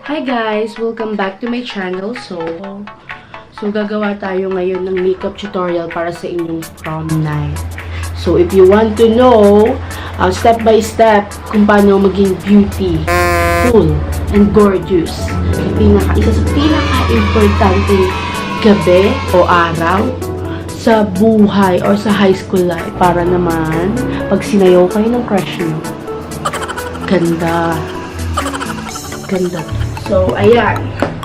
Hi guys! Welcome back to my channel. So gagawa tayo ngayon ng makeup tutorial para sa inyong prom night. So, if you want to know step by step kung paano maging beautiful and gorgeous, isa sa pinaka-importante gabi o araw sa buhay or sa high school life para naman pag sinayaw kayo ng crush nyo. Ganda. So, ayan.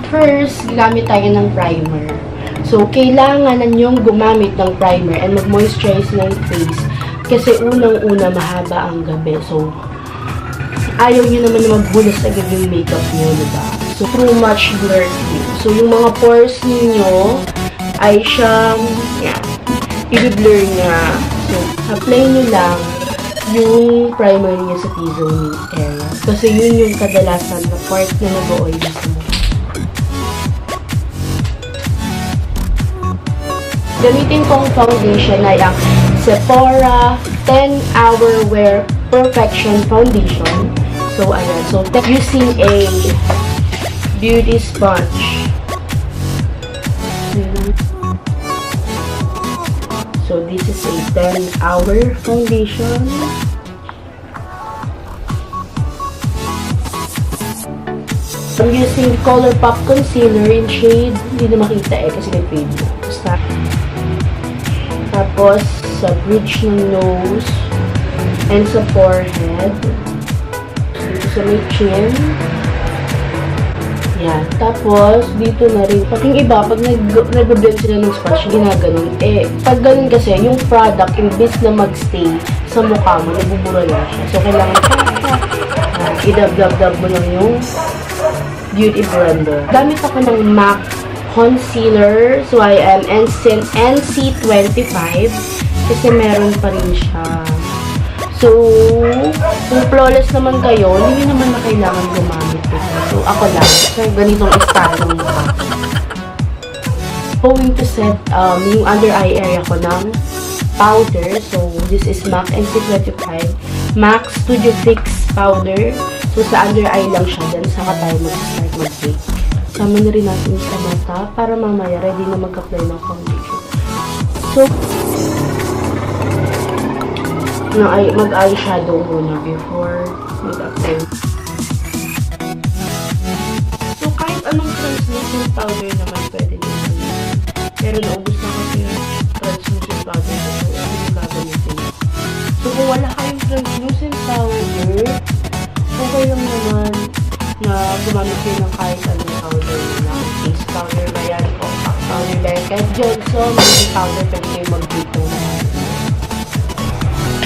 First, gamit tayo ng primer. So, kailangan nyong gumamit ng primer and mag-moisturize ng face kasi unang-una mahaba ang gabi. So, ayaw nyo naman na magbulas agad yung makeup nyo, diba? So, too much blurred. So, yung mga pores ninyo ay siyang, i-blur niya. So, apply nyo lang yung primer niya sa T-zone area. Kasi yun yung kadalasan na part na nag-oil sa mukha. Gamitin kong foundation ay ang Sephora 10-Hour Wear Perfection Foundation. So, ayan. So, using a beauty sponge. So, this is a 10-hour foundation. I'm using Colourpop concealer in shade. Hindi na makita kasi may fade mo. Tapos, sa bridge ng nose and sa forehead. Dito sa may chin. Yan. Tapos, dito na rin. Pag yung iba, pag nag-blend sila ng sponge, ginaganon. Pag ganun kasi, yung product, imbis na magstay sa mukha mo, nabubura na siya. So, kailangan i-dab-dab-dab mo lang yung beauty blender. Gamit ako ng MAC concealer. So, I am NC25 kasi meron pa rin siya. So, kung flawless naman kayo, hindi naman na kailangan gumamit ito. So, ako lang. So, ganitong estado ng mukha. Going to set yung under eye area ko ng powder. So, this is MAC NC25 MAC Studio Fix powder. So, sa under eye lang siya. Then, saka tayo mag-start mag-bake. Sama na rin natin sa mata para mamaya ready na mag-apply ng foundation. So, mag-eyeshadow muna before mag-apply. So, kahit anong translucent powder naman pwede nyo. Pero naubos na kasi yung translucent powder. So, ano yung gagamitin? So, kung wala kayong translucent powder, okay lang naman na gumamit kayo ng kahit anong powder lang. Face powder ba yan? Compact powder ba yan? Kahit Johnson, may powder pwede kayo mag-dito.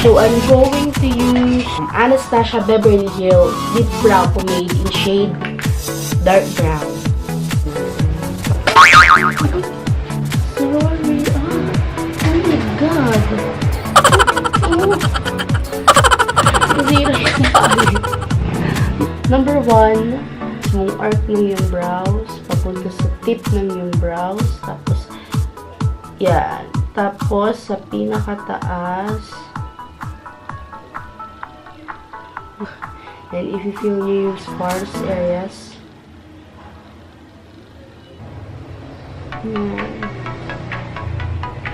So, I'm going to use Anastasia Beverly Dipbrow pomade in shade dark brown. Sorry. Oh my God. Zero yung pari. Number 1, yung arc ng yung brows, papunta sa tip ng yung brows, tapos, yan. Tapos, sa pinakataas, and if you feel nyo yung sparse areas,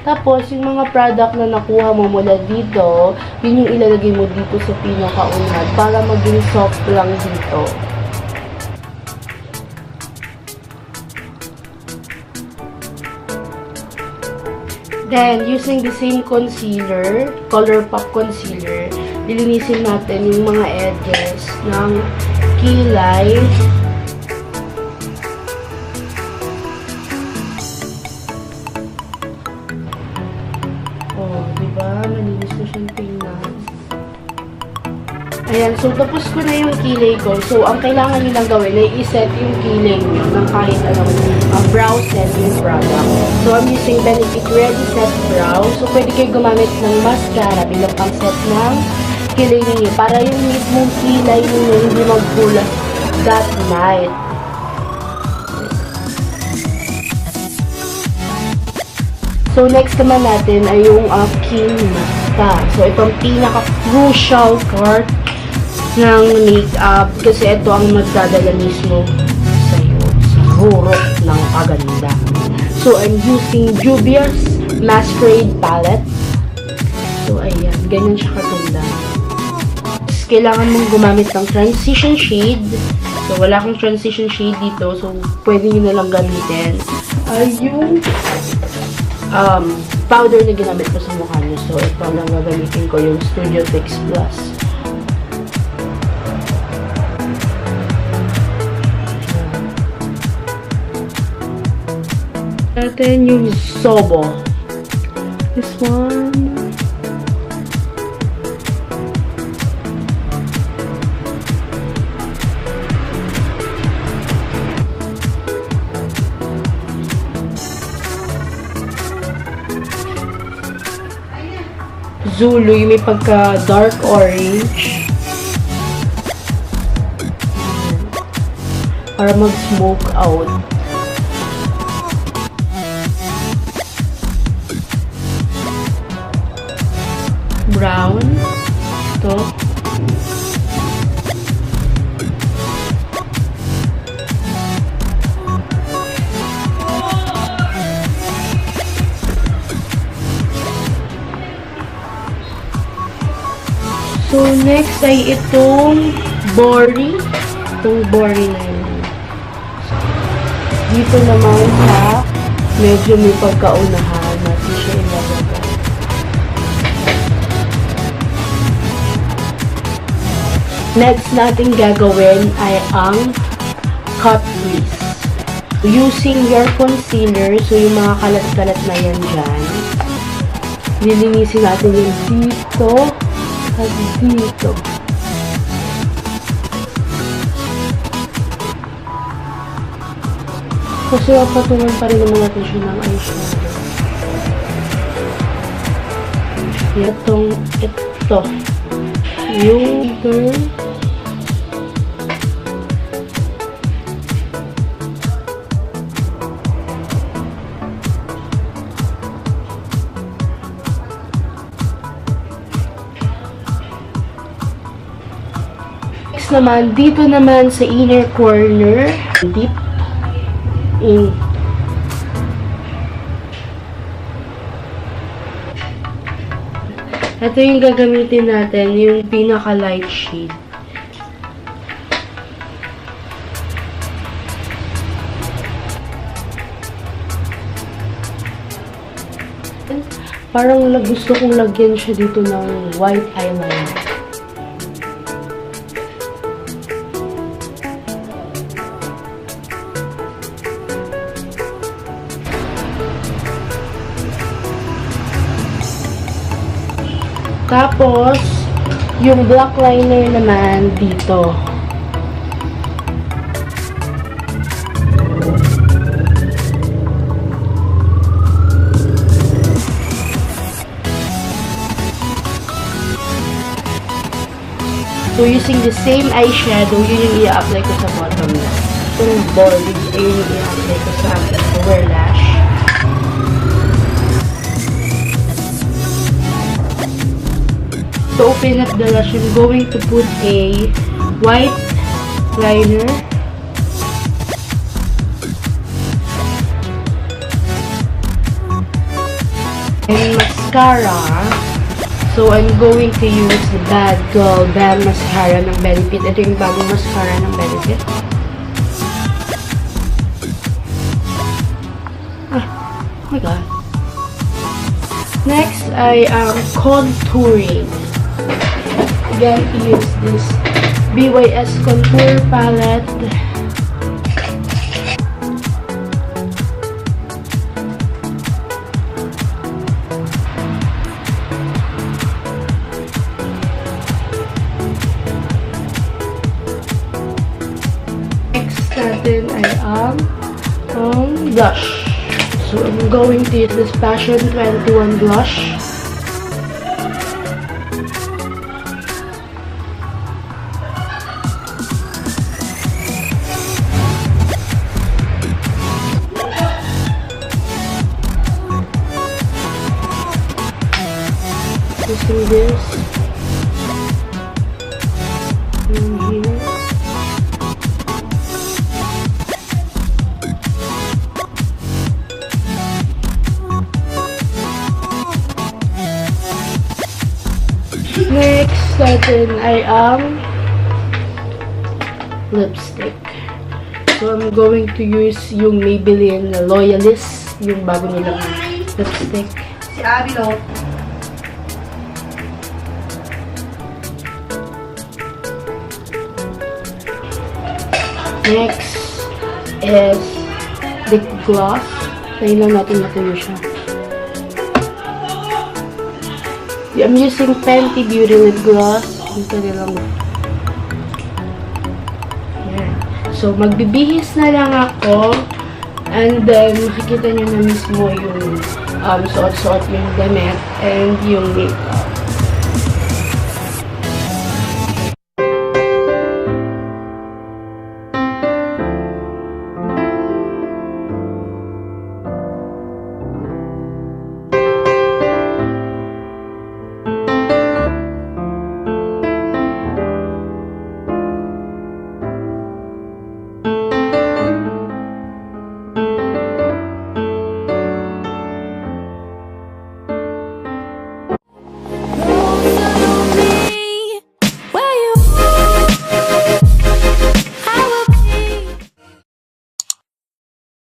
tapos, yung mga product na nakuha mo mula dito, yun yung ilalagay mo dito sa pinakaunad para maging soft lang dito. Then, using the same concealer, Colourpop concealer, lilinisin natin yung mga edges ng kilay. Oh, diba? Malinis na siyang tingnan. Ayan, so tapos ko na yung kilay ko. So, ang kailangan nyo lang gawin ay iset yung kilay nyo ng kahit anong brow setting product. So, I'm using Benefit Ready Set Brow. So, pwede kayo gumamit ng mascara bilang pang set ng kilay ninyo para yung mismong kilay ninyo hindi magbulas that night. So, next naman natin ay yung aking mata. So, itong pinaka-crucial part ng makeup kasi ito ang magdadala mismo hurot ng kaganda. So, I'm using Juvias Masquerade palette. So, ayan. Ganyan siya kaganda. Kailangan mong gumamit ng transition shade. So, wala akong transition shade dito. So, pwede nyo na lang gamitin. Yung powder na ginamit ko sa mukha nyo. So, ito lang gagamitin ko yung Studio Fix Plus. Natin yung Sobo. This one. Zulu, yung may pagka dark orange. Para mag-smoke out. Brown. Ito. So, next ay itong Bori. Itong Bori na yun. Dito naman sa medyo may pagkaunahan natin siya ilalagay. Next natin gagawin ay ang cut crease. Using your concealer, so yung mga kalat-kalat na yan dyan, nilinisin natin yung dito at dito. Kasi patungan pa rin naman natin siya ng eyeshadow. Ito. Yung turn. Next naman, dito naman sa inner corner, deep in. Ito yung gagamitin natin, yung pinaka-light shade. Parang gusto kong lagyan siya dito ng white eyeliner. Tapos, yung black liner naman dito. So, using the same eyeshadow, yun yung i-apply ko sa bottom na. Itong body, ayun yung i-apply ko sa aking lower lash. To open up the lash, I'm going to put a white liner. And mascara. So, I'm going to use the Bad Girl Bam Mascara ng Benefit. Ito yung bagong mascara ng Benefit. Oh my god. Next, I am contouring. Again, use this BYS Contour Palette. Next natin ay ang blush. So, I'm going to use this Passion 21 blush. Using this in here. Next natin ay ang lipstick. So, I'm going to use yung Maybelline Loyalist, yung bago nilang lipstick. Si Abby, no? Next is Dipbrow. Tayo lang natin natuyo siya. I'm using Fenty Beauty Lip Gloss. Ito lang. Yan. So, magbibihis na lang ako. And then, makikita nyo na mismo yung suot-suot yung damit and yung makeup.